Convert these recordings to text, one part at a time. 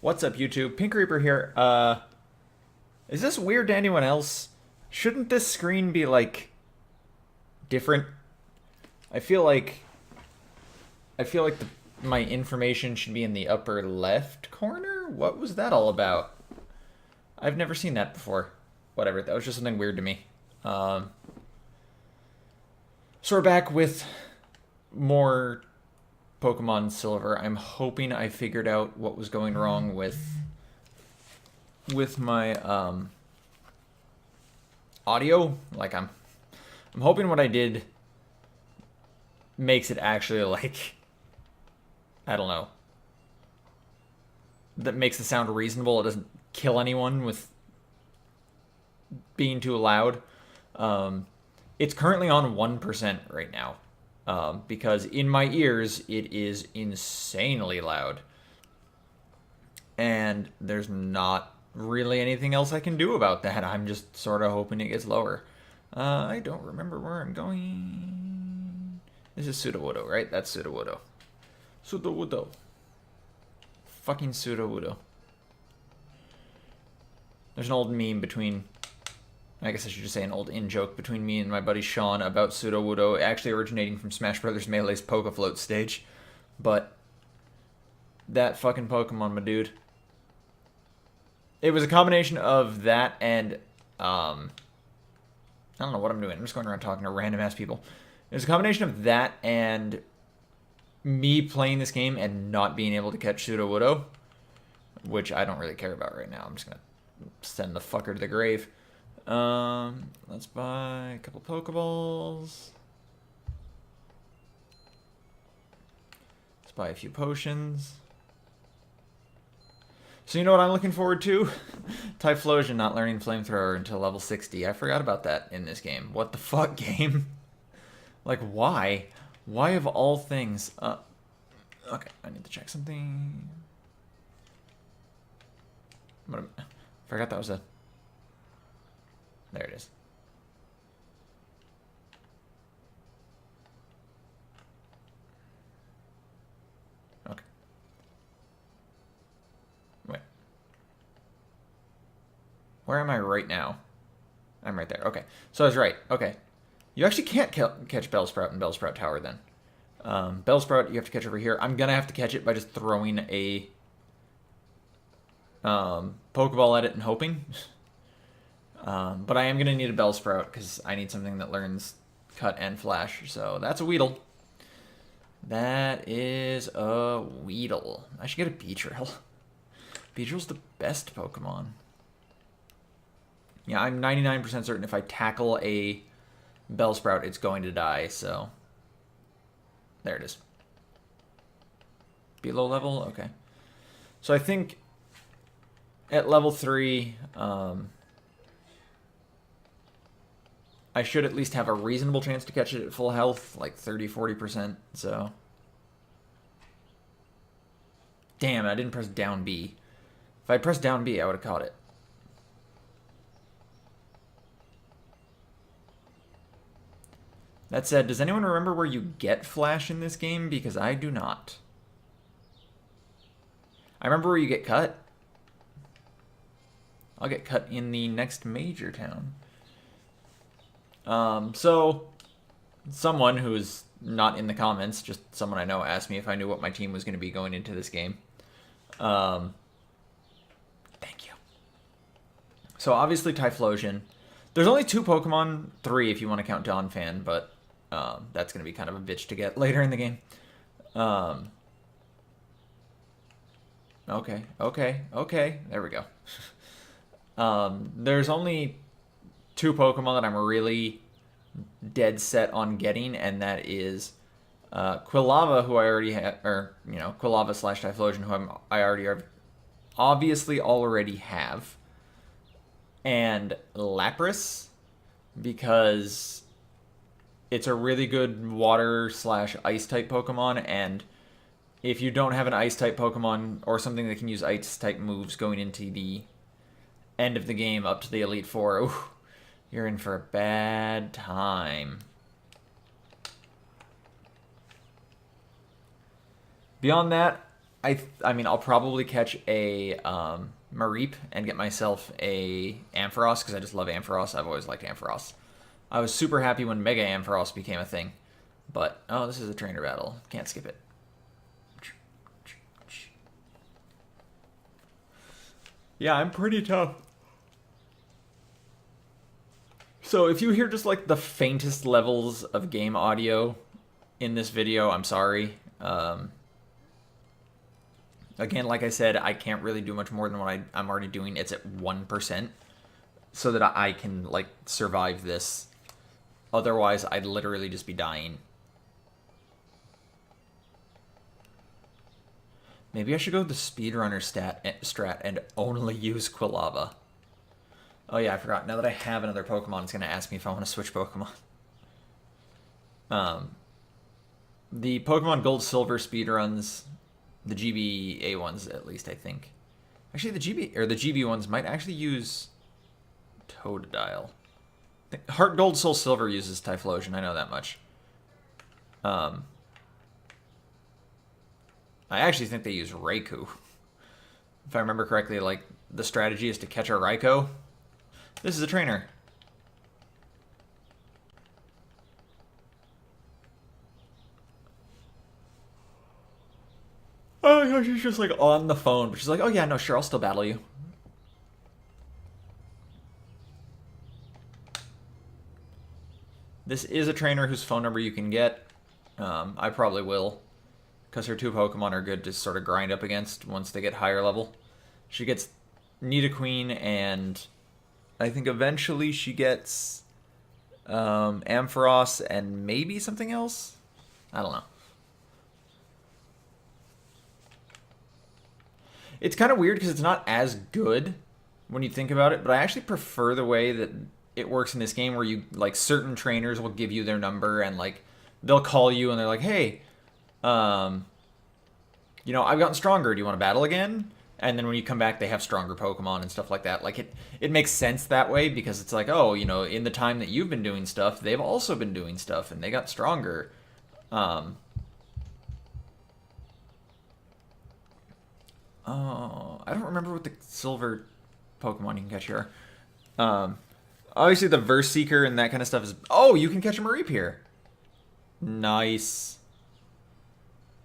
What's up, YouTube? Pink Reaper here. Is this weird to anyone else? Shouldn't this screen be, like, different? I feel like... my information should be in the upper left corner? What was that all about? I've never seen that before. Whatever, that was just something weird to me. So we're back with more Pokemon Silver. I'm hoping I figured out what was going wrong with my audio. Like I'm hoping what I did makes it actually, like, I don't know, that makes the sound reasonable. It doesn't kill anyone with being too loud. It's currently on 1% right now. Because in my ears, it is insanely loud. And there's not really anything else I can do about that. I'm just sort of hoping it gets lower. I don't remember where I'm going. This is Sudowoodo, right? That's Sudowoodo. Sudowoodo. Fucking Sudowoodo. There's an old meme between... I guess I should just say an old in-joke between me and my buddy Sean about Sudowoodo, actually originating from Smash Bros. Melee's Pokéfloat stage. But that fucking Pokemon, my dude. It was a combination of that and, I don't know what I'm doing. I'm just going around talking to random-ass people. It was a combination of that and me playing this game and not being able to catch Sudowoodo, which I don't really care about right now. I'm just going to send the fucker to the grave. Let's buy a couple Pokeballs. Let's buy a few potions. So you know what I'm looking forward to? Typhlosion not learning Flamethrower until level 60. I forgot about that in this game. What the fuck, game? Like, why? Why of all things? Okay, I need to check something. I forgot that was a... There it is. Okay. Wait. Where am I right now? I'm right there. Okay. So I was right. Okay. You actually can't catch Bellsprout in Bellsprout Tower then. Bellsprout you have to catch over here. I'm going to have to catch it by just throwing a Pokeball at it and hoping. But I am going to need a Bellsprout because I need something that learns Cut and Flash. So that's a Weedle. That is a Weedle. I should get a Beedrill. Beedrill's the best Pokemon. Yeah, I'm 99% certain if I tackle a Bellsprout, it's going to die, so... There it is. Below level? Okay. So I think at level 3... I should at least have a reasonable chance to catch it at full health, like 30-40%, so... Damn, I didn't press down B. If I pressed down B, I would have caught it. That said, does anyone remember where you get Flash in this game? Because I do not. I remember where you get Cut. I'll get Cut in the next major town. So, someone who is not in the comments, just someone I know, asked me if I knew what my team was going to be going into this game. Thank you. So, obviously, Typhlosion. There's only 2 Pokemon, 3 if you want to count Donphan, but that's going to be kind of a bitch to get later in the game. Okay. There we go. There's only 2 Pokemon that I'm really dead set on getting, and that is Quilava, who I already have, or, you know, Quilava / Typhlosion, who I obviously already have, and Lapras, because it's a really good water / ice type Pokemon, and if you don't have an ice type Pokemon or something that can use ice type moves going into the end of the game up to the Elite Four, ooh, you're in for a bad time. Beyond that, I mean, I'll probably catch a Mareep and get myself a Ampharos because I just love Ampharos. I've always liked Ampharos. I was super happy when Mega Ampharos became a thing. But, oh, this is a trainer battle. Can't skip it. Yeah, I'm pretty tough. So if you hear just like the faintest levels of game audio in this video, I'm sorry. Again, like I said, I can't really do much more than what I'm already doing. It's at 1%. So that I can, like, survive this. Otherwise, I'd literally just be dying. Maybe I should go with the speedrunner strat and only use Quilava. Oh yeah, I forgot. Now that I have another Pokemon, it's going to ask me if I want to switch Pokemon. The Pokemon Gold Silver speedruns, the GBA ones at least, I think. Actually, the GB ones might actually use Totodile. Heart Gold Soul Silver uses Typhlosion, I know that much. I actually think they use Raikou. If I remember correctly, like, the strategy is to catch a Raikou. This is a trainer. Oh my gosh, she's just like on the phone, but she's like, oh yeah, no, sure, I'll still battle you. This is a trainer whose phone number you can get. I probably will, because her two Pokemon are good to sort of grind up against once they get higher level. She gets Nidoqueen, and I think eventually she gets Ampharos and maybe something else? I don't know. It's kind of weird because it's not as good when you think about it, but I actually prefer the way that it works in this game where you, like, certain trainers will give you their number and, like, they'll call you and they're like, hey, you know, I've gotten stronger. Do you want to battle again? And then when you come back, they have stronger Pokemon and stuff like that. Like, it makes sense that way because it's like, oh, you know, in the time that you've been doing stuff, they've also been doing stuff and they got stronger. Oh, I don't remember what the silver Pokemon you can catch here. Obviously the Verse Seeker and that kind of stuff is... Oh, you can catch a Mareep here. Nice.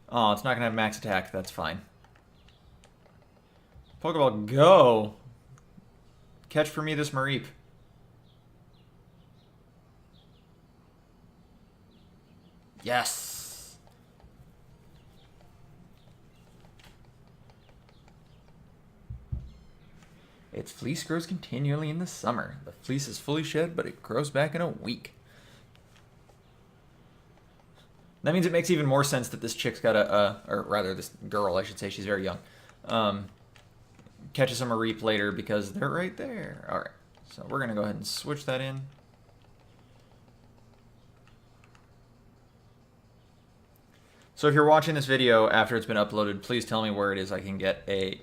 Oh, it's not going to have max attack. That's fine. Pokeball, go! Catch for me this Mareep. Yes! Its fleece grows continually in the summer. The fleece is fully shed, but it grows back in a week. That means it makes even more sense that this chick's got or rather this girl, I should say, she's very young, catches a Mareep later because they're right there. Alright, so we're going to go ahead and switch that in. So if you're watching this video after it's been uploaded, please tell me where it is I can get a,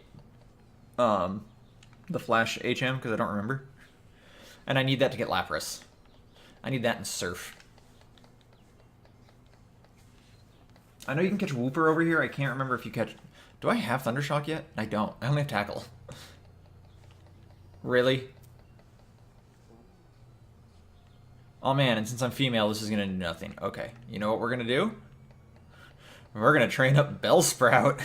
the Flash HM, because I don't remember. And I need that to get Lapras. I need that in Surf. I know you can catch Wooper over here. I can't remember if you catch... Do I have Thundershock yet? I don't. I only have Tackle. Really? Oh man, and since I'm female, this is going to do nothing. Okay, you know what we're going to do? We're going to train up Bellsprout.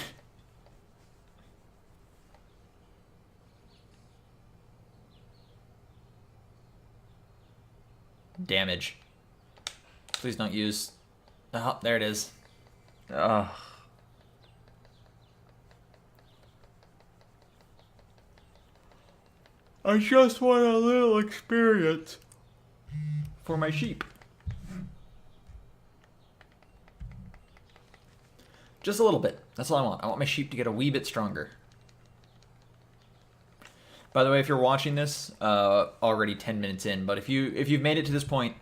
Damage. Please don't use... Oh, there it is. Ugh. I just want a little experience for my sheep. Just a little bit. That's all I want. I want my sheep to get a wee bit stronger. By the way, if you're watching this, already 10 minutes in, but if you've made it to this point,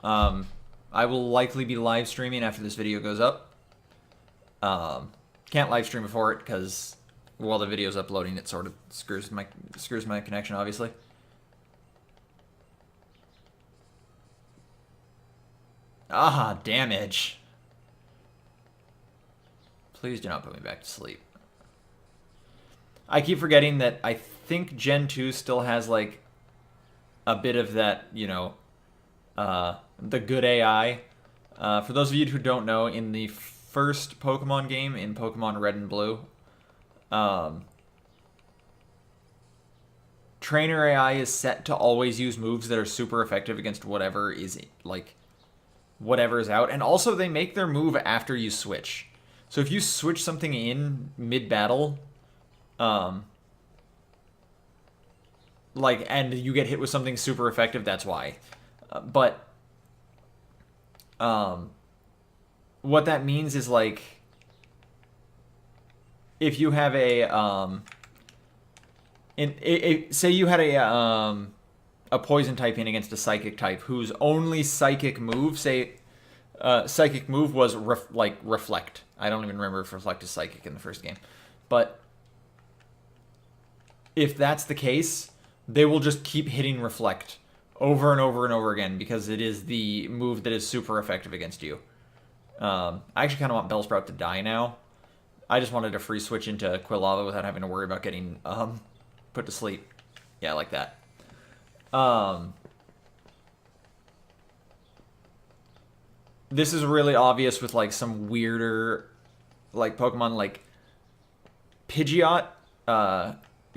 I will likely be live streaming after this video goes up. Can't live stream before it because while the video's uploading, it sort of screws my connection, obviously. Ah, damage. Please do not put me back to sleep. I keep forgetting that I think Gen 2 still has like a bit of that, the good AI. For those of you who don't know, in the first Pokemon game, in Pokemon Red and Blue, trainer AI is set to always use moves that are super effective against whatever is out, and also they make their move after you switch. So if you switch something in mid battle, and you get hit with something super effective, that's why. But what that means is like if you have say you had a poison type in against a psychic type whose only psychic move, psychic move was reflect. I don't even remember if reflect is psychic in the first game, but if that's the case, they will just keep hitting reflect over and over and over again because it is the move that is super effective against you. I actually kind of want Bellsprout to die now. I just wanted to free switch into Quilava without having to worry about getting put to sleep. Yeah, like that. This is really obvious with like some weirder like Pokemon like Pidgeot,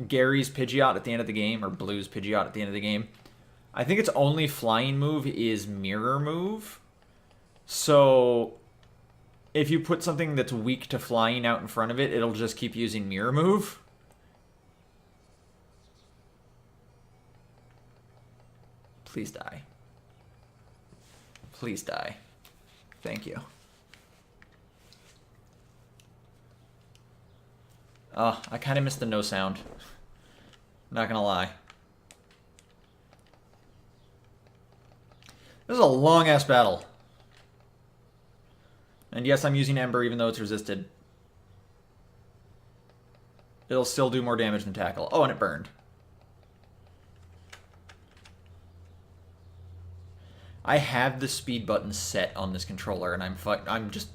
Gary's Pidgeot at the end of the game, or Blue's Pidgeot at the end of the game. I think its only flying move is Mirror Move. So if you put something that's weak to flying out in front of it, it'll just keep using Mirror Move. Please die. Please die. Thank you. Oh, I kind of missed the no sound. Not gonna lie. This is a long-ass battle. And yes, I'm using Ember even though it's resisted. It'll still do more damage than Tackle. Oh, and it burned. I have the speed button set on this controller, and I'm just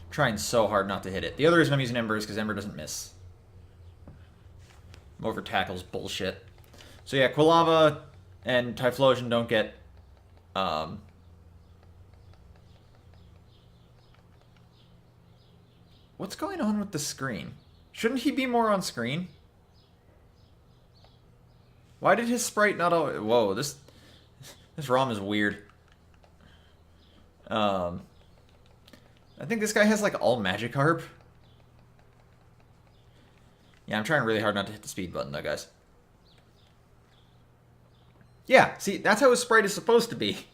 trying so hard not to hit it. The other reason I'm using Ember is because Ember doesn't miss. Over Tackle's bullshit. So yeah, Quilava and Typhlosion don't get... What's going on with the screen? Shouldn't he be more on screen? Why did his sprite not... Whoa, this ROM is weird. I think this guy has like all Magikarp. Yeah, I'm trying really hard not to hit the speed button though, guys. Yeah, see, that's how his sprite is supposed to be.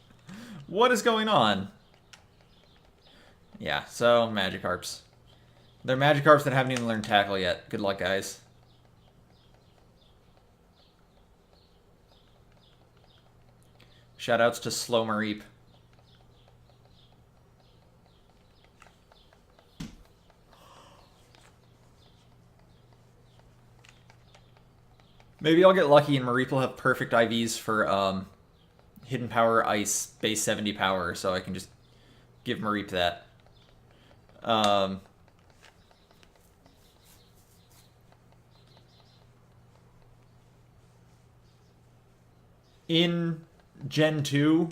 What is going on? Yeah, so Magikarps. They're Magikarps that haven't even learned Tackle yet. Good luck, guys. Shoutouts to Slow Mareep. Maybe I'll get lucky and Mareep will have perfect IVs for Hidden Power Ice base 70 power, so I can just give Mareep that. In Gen 2,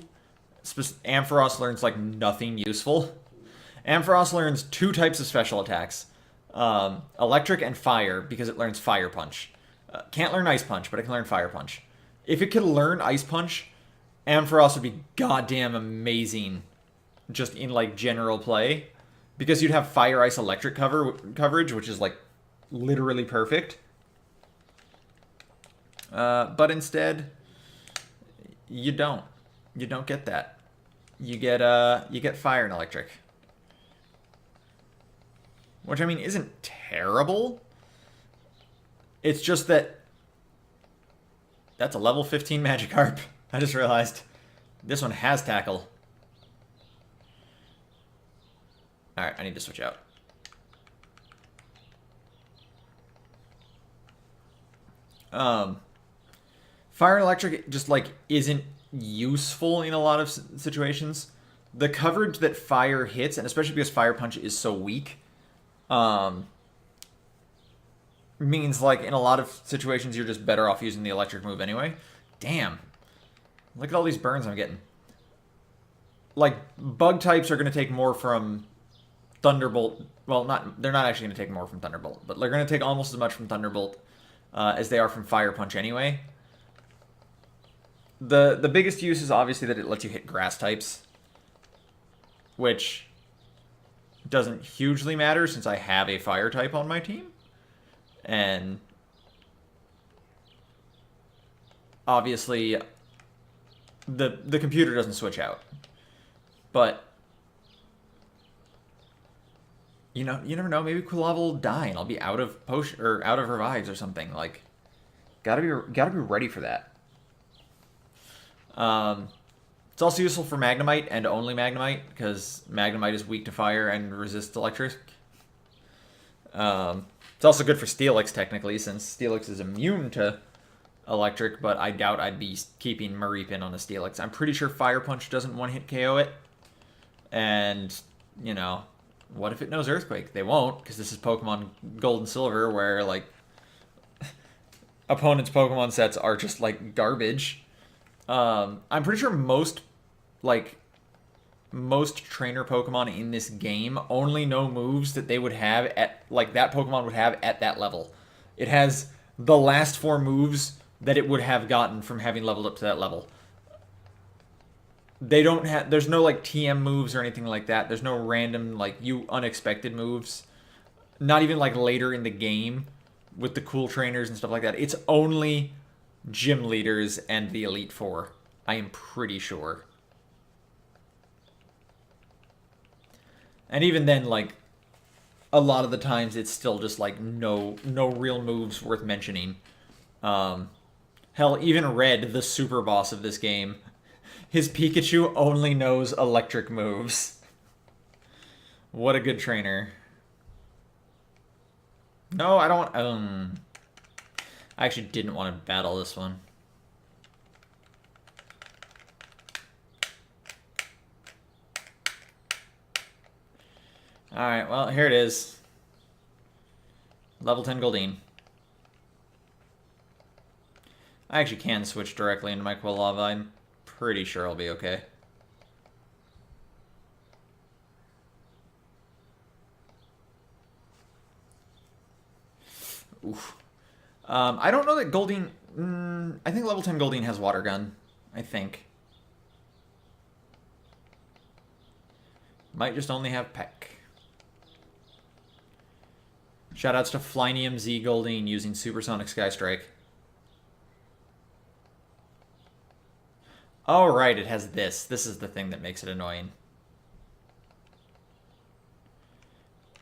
Ampharos learns like nothing useful. Ampharos learns 2 types of special attacks. Electric and Fire, because it learns Fire Punch. Can't learn Ice Punch, but it can learn Fire Punch. If it could learn Ice Punch, Ampharos would be goddamn amazing just in like general play. Because you'd have Fire, Ice, Electric coverage, which is like literally perfect. But instead, you don't. You don't get that. You get Fire and Electric. Which, I mean, isn't terrible. It's just that that's a level 15 Magikarp. I just realized. This one has Tackle. Alright, I need to switch out. Fire and Electric just, like, isn't useful in a lot of situations. The coverage that Fire hits, and especially because Fire Punch is so weak, means, like, in a lot of situations, you're just better off using the electric move anyway. Damn. Look at all these burns I'm getting. Like, bug types are going to take more from Thunderbolt. Well, they're not actually going to take more from Thunderbolt, but they're going to take almost as much from Thunderbolt as they are from Fire Punch anyway. The biggest use is obviously that it lets you hit grass types, which doesn't hugely matter since I have a fire type on my team. And obviously the computer doesn't switch out. But you never know, maybe Kulava will die and I'll be out of potion or out of revives or something. Like, gotta be ready for that. It's also useful for Magnemite and only Magnemite, because Magnemite is weak to fire and resists electric. It's also good for Steelix, technically, since Steelix is immune to electric, but I doubt I'd be keeping Mareep in on a Steelix. I'm pretty sure Fire Punch doesn't one-hit KO it. And, what if it knows Earthquake? They won't, because this is Pokemon Gold and Silver, where, like, opponents' Pokemon sets are just, like, garbage. I'm pretty sure most trainer Pokemon in this game only know moves that they would have at, like, that Pokemon would have at that level. It has the last 4 moves that it would have gotten from having leveled up to that level. They don't have, there's no, like, TM moves or anything like that. There's no random, like, unexpected moves. Not even, like, later in the game with the cool trainers and stuff like that. It's only gym leaders and the Elite Four. I am pretty sure. And even then, like, a lot of the times it's still just, like, no real moves worth mentioning. Hell, even Red, the super boss of this game, his Pikachu only knows electric moves. What a good trainer. No, I don't... I actually didn't want to battle this one. Alright, well, here it is. Level 10 Goldeen. I actually can switch directly into my Quilava. I'm pretty sure I'll be okay. Oof. I don't know that Goldeen... I think level 10 Goldeen has Water Gun. I think. Might just only have Peck. Shoutouts to Flynium Z Goldeen using Supersonic Sky Strike. Oh, right, it has this. This is the thing that makes it annoying.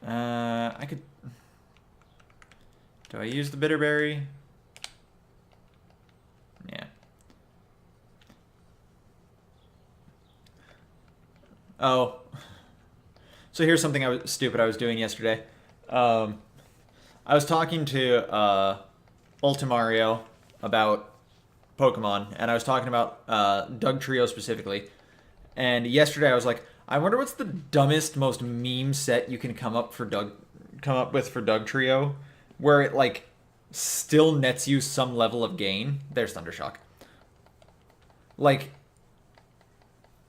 I could... Do I use the Bitterberry? Yeah. Oh. So here's something I was doing yesterday. I was talking to Ultimario about Pokemon, and I was talking about Doug Trio specifically. And yesterday I was like, I wonder what's the dumbest, most meme set you can come up with for Doug Trio, where it, like, still nets you some level of gain. There's Thundershock. Like,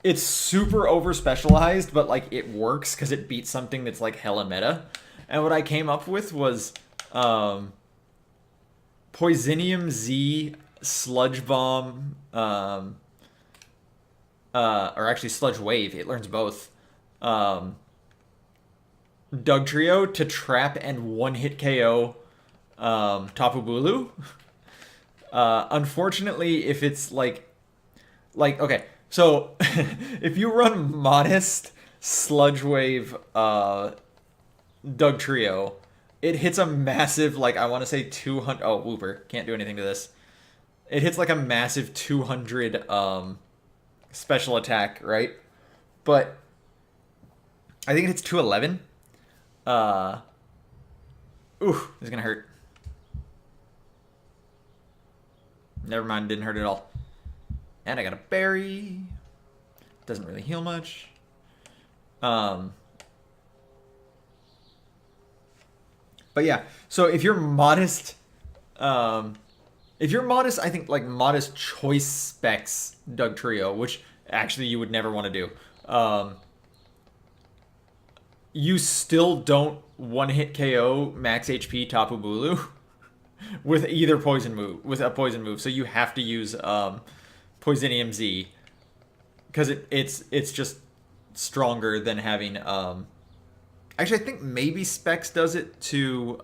it's super over-specialized, but, like, it works because it beats something that's, like, hella meta. And what I came up with was Poisonium Z, Sludge Bomb, or actually Sludge Wave. It learns both. Doug Trio to trap and one-hit KO Tapu Bulu. Unfortunately, if it's like, okay, so if you run Modest, Sludge Wave, Doug Trio, it hits a massive, like, I want to say 200, oh, Wooper, can't do anything to this. It hits like a massive 200 special attack, right? But I think it hits 211. Ooh, this is gonna hurt. Never mind, didn't hurt at all. And I got a berry. Doesn't really heal much. But yeah, so if you're modest, I think like modest choice specs Doug Trio, which actually you would never want to do. You still don't one hit KO max HP Tapu Bulu with either poison move with a poison move. So you have to use Poisonium Z because it's just stronger than having actually I think maybe Specs does it to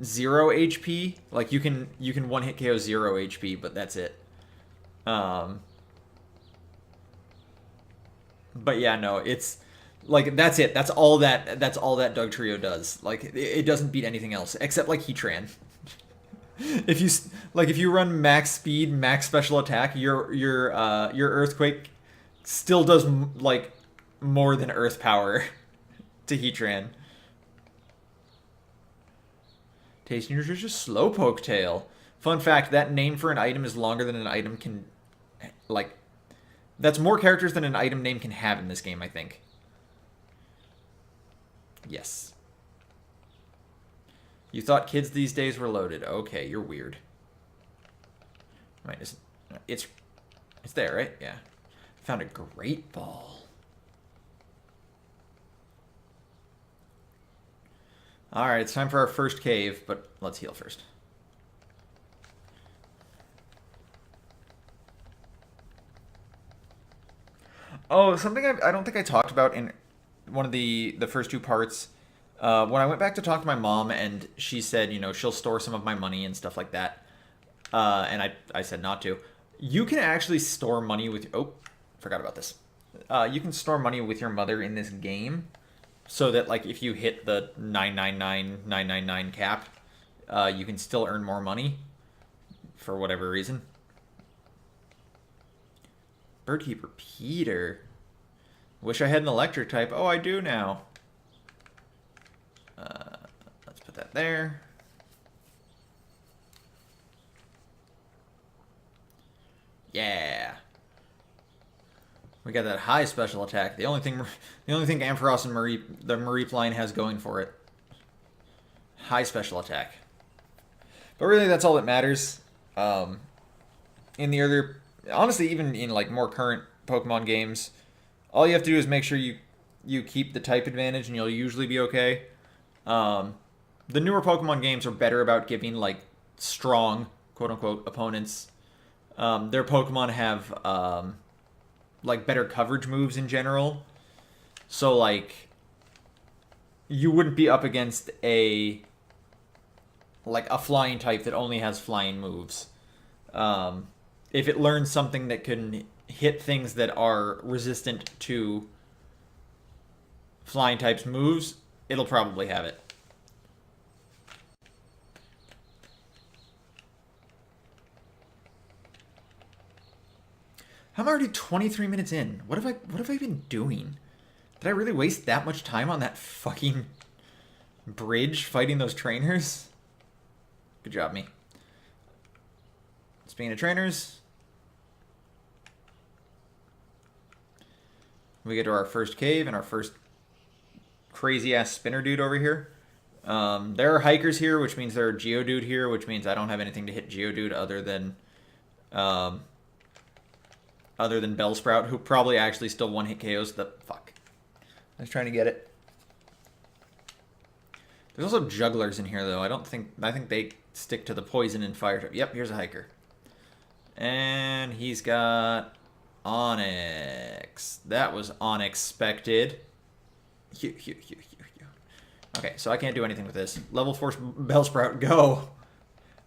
0 HP. Like you can one hit KO 0 HP, but that's it. But yeah, no, it's like that's it. That's all that Doug Trio does. Like it doesn't beat anything else except like Heatran. If you run max speed, max special attack, your Earthquake still does like more than Earth power to Heatran. Tasty nutritious Slowpoke Tail. Fun fact: that name for an item is longer than an item can like. That's more characters than an item name can have in this game, I think. Yes. You thought kids these days were loaded. Okay, you're weird. Right, it's there, right? Yeah. Found a great ball. Alright, it's time for our first cave, but let's heal first. Oh, something I don't think I talked about in one of the first two parts. When I went back to talk to my mom, and she said, she'll store some of my money and stuff like that. And I said not to. You can actually store money with. Oh, forgot about this. You can store money with your mother in this game, so that like if you hit the 999,999 cap, you can still earn more money, for whatever reason. Birdkeeper Peter. Wish I had an electric type. Oh, I do now. Let's put that there. Yeah. We got that high special attack. The only thing Ampharos and the Mareep line has going for it. High special attack. But really, that's all that matters. In the earlier, honestly, even in like more current Pokemon games, all you have to do is make sure you keep the type advantage, and you'll usually be okay. The newer Pokemon games are better about giving like strong quote unquote opponents. Their Pokemon have like better coverage moves in general. So like you wouldn't be up against a flying type that only has flying moves. If it learns something that can hit things that are resistant to flying types moves, it'll probably have it. I'm already 23 minutes in. What have I been doing? Did I really waste that much time on that fucking bridge fighting those trainers? Good job, me. Speaking of trainers, we get to our first cave and our first crazy-ass spinner dude over here. There are hikers here, which means there are Geodude here, which means I don't have anything to hit Geodude other than Bellsprout, who probably actually still one-hit KOs the... Fuck. I was trying to get it. There's also jugglers in here, though. I think they stick to the poison and fire type. Yep, here's a hiker. And he's got Onyx. That was unexpected. Okay, so I can't do anything with this. Level 4 Bellsprout, go!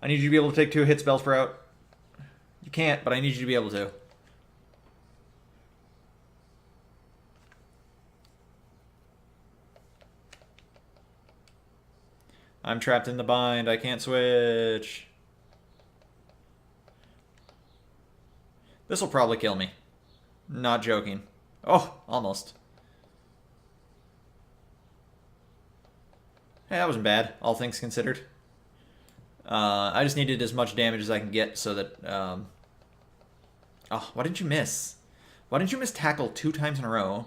I need you to be able to take 2 hits, Bellsprout. You can't, but I need you to be able to. I'm trapped in the bind. I can't switch. This will probably kill me. Not joking. Oh, almost. Hey, that wasn't bad, all things considered. I just needed as much damage as I can get so that... Oh, why didn't you miss? Why didn't you miss tackle 2 times in a row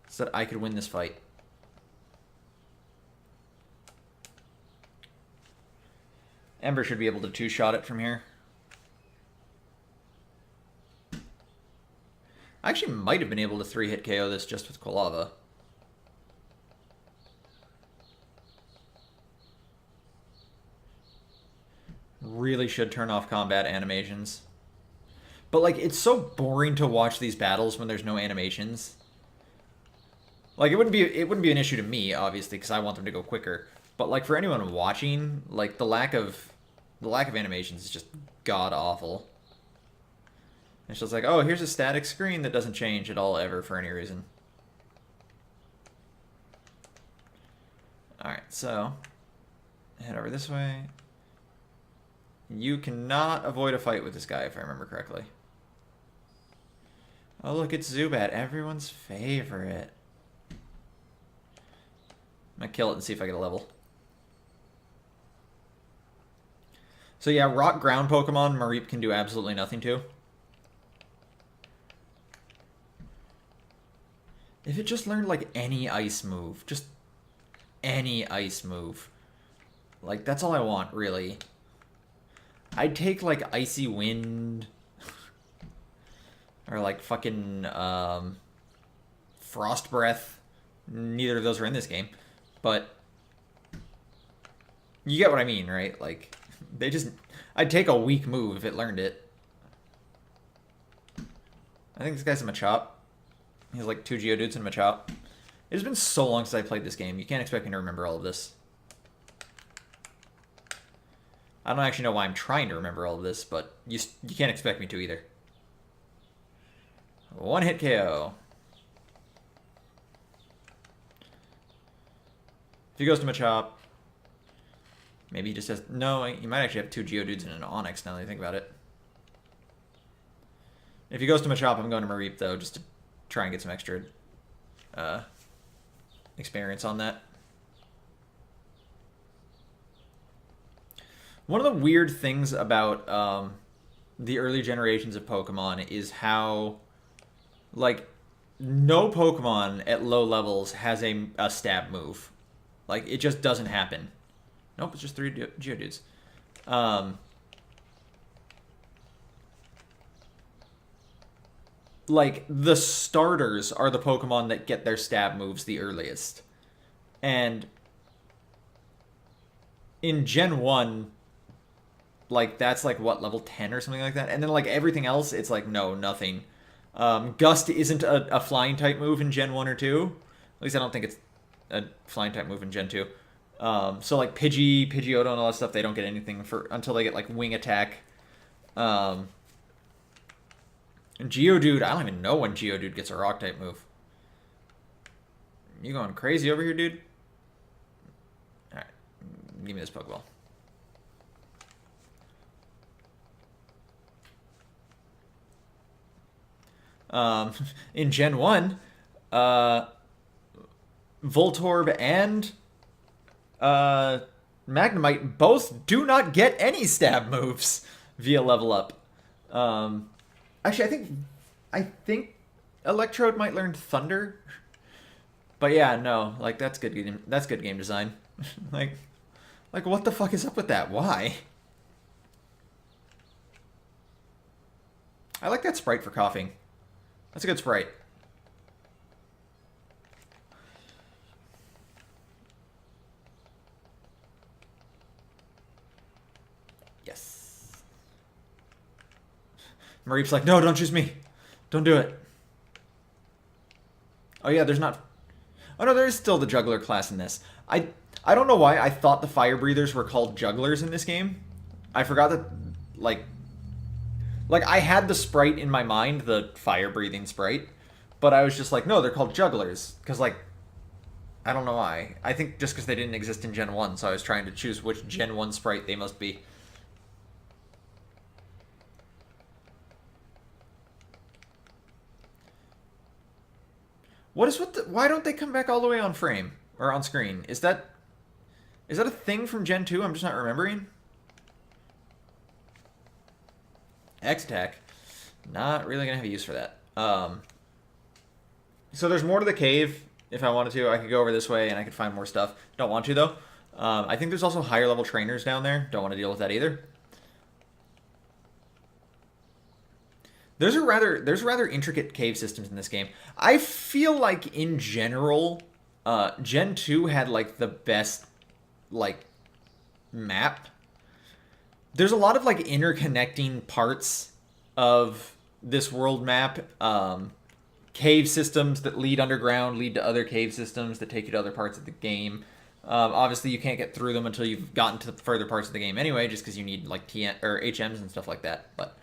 so that I could win this fight? Ember should be able to two-shot it from here. I actually might have been able to 3-hit KO this just with Quilava. Really should turn off combat animations. But, like, it's so boring to watch these battles when there's no animations. Like, it wouldn't be an issue to me, obviously, because I want them to go quicker. But, like, for anyone watching, like, the lack of animations is just god-awful. It's just like, oh, here's a static screen that doesn't change at all ever for any reason. Alright, so head over this way. You cannot avoid a fight with this guy, if I remember correctly. Oh, look, it's Zubat, everyone's favorite. I'm gonna kill it and see if I get a level. So yeah, rock ground Pokemon, Mareep can do absolutely nothing to. If it just learned, like, any ice move. Just any ice move. Like, that's all I want, really. I'd take, like, Icy Wind. Or, like, fucking, Frost Breath. Neither of those are in this game. But you get what I mean, right? Like, they just... I'd take a weak move if it learned it. I think this guy's a Machop. He has like 2 Geodudes and a Machop. It has been so long since I played this game. You can't expect me to remember all of this. I don't actually know why I'm trying to remember all of this, but you can't expect me to either. 1-hit KO. If he goes to Machop, maybe he just has... No, he might actually have 2 Geodudes and an Onix now that I think about it. If he goes to Machop, I'm going to Mareep, though, just to try and get some extra experience on that. One of the weird things about the early generations of Pokemon is how, like, no Pokemon at low levels has a stab move. Like, it just doesn't happen. Nope, it's just 3 Geodudes. Like, the starters are the Pokemon that get their stab moves the earliest. And in Gen 1, like, that's, like, what, level 10 or something like that? And then, like, everything else, it's like, no, nothing. Gust isn't a flying-type move in Gen 1 or 2. At least I don't think it's a flying-type move in Gen 2. So, like, Pidgeotto, and all that stuff, they don't get anything until they get, like, Wing Attack. Geodude, I don't even know when Geodude gets a Rock-type move. You going crazy over here, dude? Alright, give me this Pokeball. In Gen 1, Voltorb and Magnemite both do not get any stab moves via level up. Actually, I think Electrode might learn Thunder. But yeah, no, like, that's good game design. like what the fuck is up with that? Why? I like that sprite for coughing. That's a good sprite. Yes. Mareep's like, no, don't choose me. Don't do it. Oh yeah, there's not... Oh no, there is still the juggler class in this. I don't know why I thought the fire breathers were called jugglers in this game. I forgot that, like I had the sprite in my mind, the fire breathing sprite, but I was just like, no, they're called jugglers. Because, like, I don't know why. I think just because they didn't exist in Gen 1, so I was trying to choose which Gen 1 sprite they must be. What is with the... Why don't they come back all the way on frame? Or on screen? Is that a thing from Gen 2 I'm just not remembering? X-Attack. Not really going to have a use for that. So there's more to the cave. If I wanted to, I could go over this way and I could find more stuff. Don't want to, though. I think there's also higher level trainers down there. Don't want to deal with that either. There's rather intricate cave systems in this game. I feel like in general, Gen 2 had like the best like map. There's a lot of like interconnecting parts of this world map. Cave systems that lead underground lead to other cave systems that take you to other parts of the game. Obviously, you can't get through them until you've gotten to the further parts of the game anyway, just because you need like TN or HMs and stuff like that. But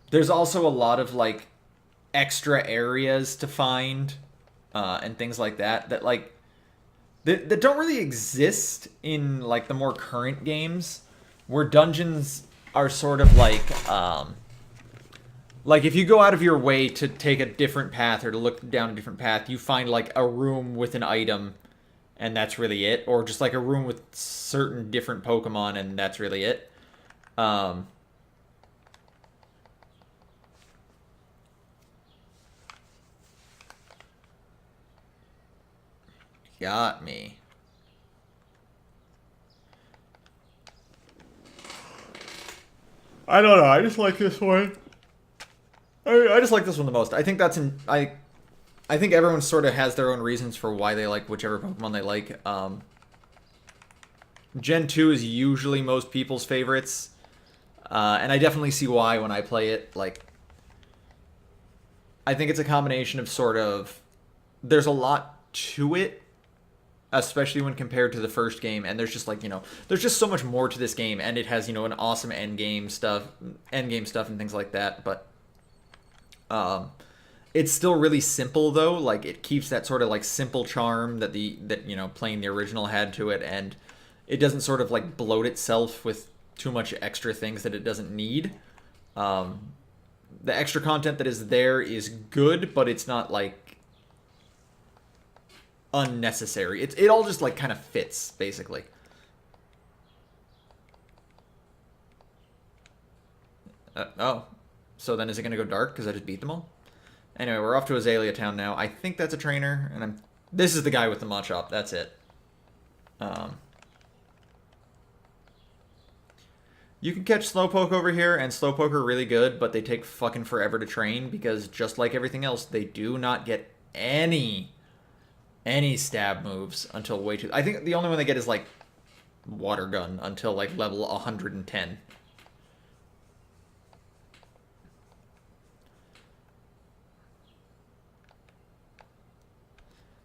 there's also a lot of like extra areas to find and things like that like that don't really exist in like the more current games, where dungeons are sort of like if you go out of your way to take a different path or to look down a different path, you find like a room with an item and that's really it, or just like a room with certain different Pokemon and that's really it. Got me. I don't know. I just like this one. I just like this one the most. I think that's I think everyone sort of has their own reasons for why they like whichever Pokemon they like. Gen 2 is usually most people's favorites. And I definitely see why when I play it. Like, I think it's a combination of sort of... There's a lot to it, especially when compared to the first game, and there's just like, there's just so much more to this game, and it has, an awesome end game stuff and things like that, but it's still really simple though. Like, it keeps that sort of like simple charm that playing the original had to it, and it doesn't sort of like bloat itself with too much extra things that it doesn't need. The extra content that is there is good, but it's not like unnecessary. It all just like kind of fits, basically. Oh, so then is it gonna go dark because I just beat them all? Anyway, we're off to Azalea Town now. I think that's a trainer, and this is the guy with the Machop. That's it. You can catch Slowpoke over here, and Slowpoke are really good, but they take fucking forever to train because just like everything else, they do not get any stab moves until way too... I think the only one they get is, like, Water Gun until, like, level 110.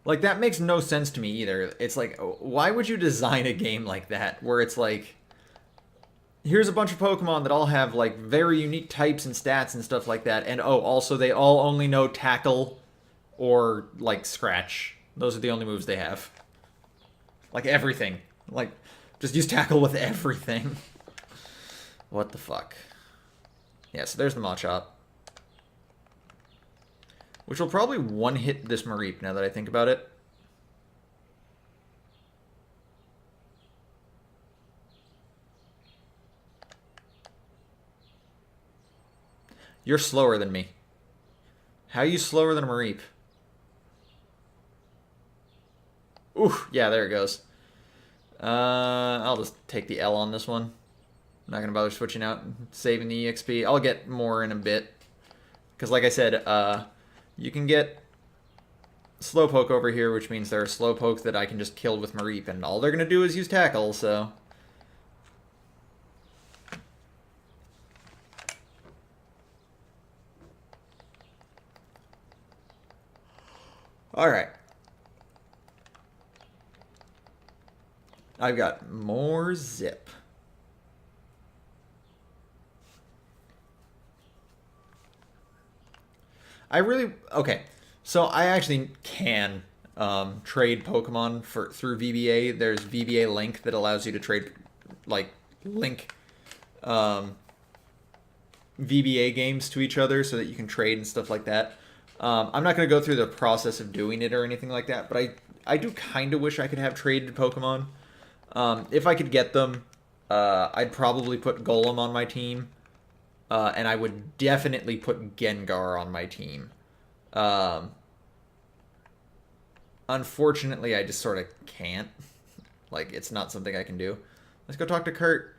Like, that makes no sense to me either. It's like, why would you design a game like that, where it's like, here's a bunch of Pokemon that all have, like, very unique types and stats and stuff like that, and, also they all only know Tackle or, like, Scratch. Those are the only moves they have. Like, everything. Like, just use Tackle with everything. What the fuck? Yeah, so there's the Machop. Which will probably one-hit this Mareep, now that I think about it. You're slower than me. How are you slower than a Mareep? Ooh, yeah, there it goes. I'll just take the L on this one. I'm not going to bother switching out and saving the EXP. I'll get more in a bit. Because like I said, you can get Slowpoke over here, which means there are Slowpokes that I can just kill with Mareep. And all they're going to do is use Tackle, so... Alright. I've got more zip. Okay, so I actually can trade Pokemon through VBA. There's VBA Link that allows you to trade, like, link VBA games to each other so that you can trade and stuff like that. I'm not going to go through the process of doing it or anything like that, but I do kind of wish I could have traded Pokemon. If I could get them, I'd probably put Golem on my team, and I would definitely put Gengar on my team. Unfortunately, I just sort of can't. Like, it's not something I can do. Let's go talk to Kurt.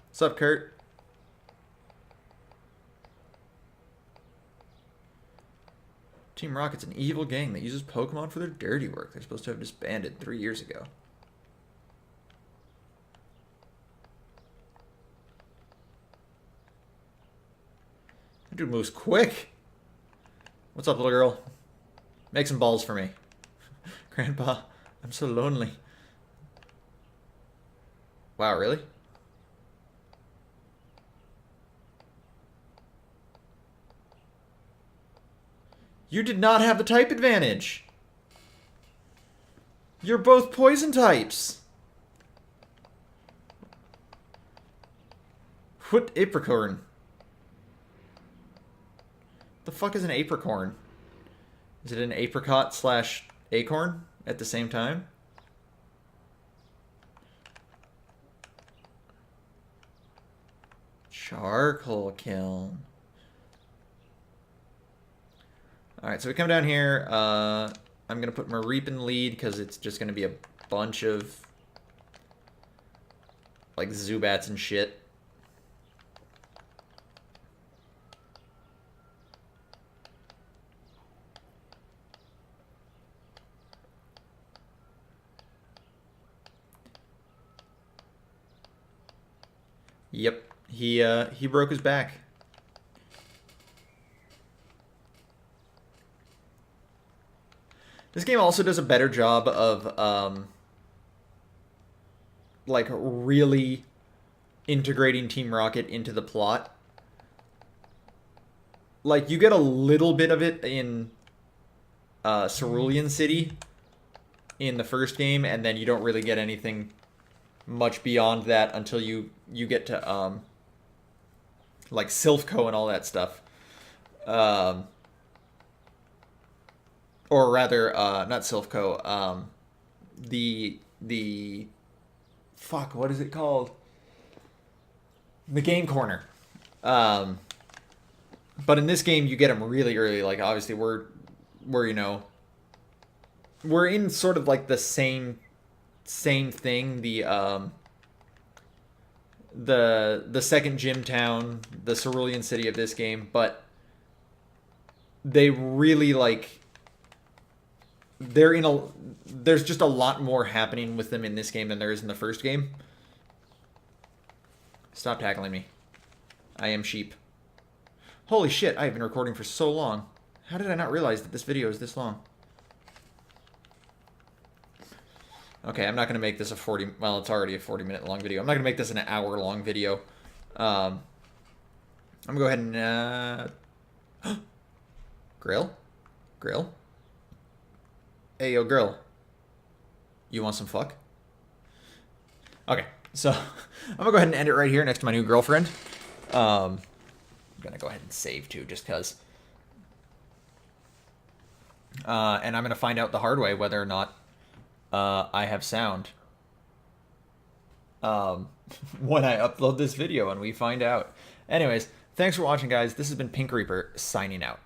What's up, Kurt? Team Rocket's an evil gang that uses Pokemon for their dirty work. They're supposed to have disbanded 3 years ago. That dude moves quick. What's up, little girl? Make some balls for me. Grandpa, I'm so lonely. Wow, really? You did not have the type advantage. You're both poison types. What apricorn? The fuck is an apricorn? Is it an apricot slash acorn at the same time? Charcoal kiln. Alright, so we come down here. I'm going to put Mareep in the lead because it's just going to be a bunch of like Zubats and shit. Yep, he broke his back. This game also does a better job of like really integrating Team Rocket into the plot. Like, you get a little bit of it in Cerulean City in the first game, and then you don't really get anything much beyond that until you get to like Silphco and all that stuff. Or rather, not Silphco, the fuck, what is it called? The Game Corner. But in this game, you get them really early. Like, obviously, we're you know, we're in sort of like the same thing. The second gym town, the Cerulean City of this game, but they really like. There's just a lot more happening with them in this game than there is in the first game. Stop tackling me. I am sheep. Holy shit, I've been recording for so long. How did I not realize that this video is this long? Okay, I'm not going to make this a 40... Well, it's already a 40-minute long video. I'm not going to make this an hour-long video. I'm going to go ahead and... Grill? Grill? Hey, yo, girl. You want some fuck? Okay, so I'm gonna go ahead and end it right here next to my new girlfriend. I'm gonna go ahead and save too, just because. And I'm gonna find out the hard way whether or not I have sound when I upload this video and we find out. Anyways, thanks for watching, guys. This has been Pink Reaper signing out.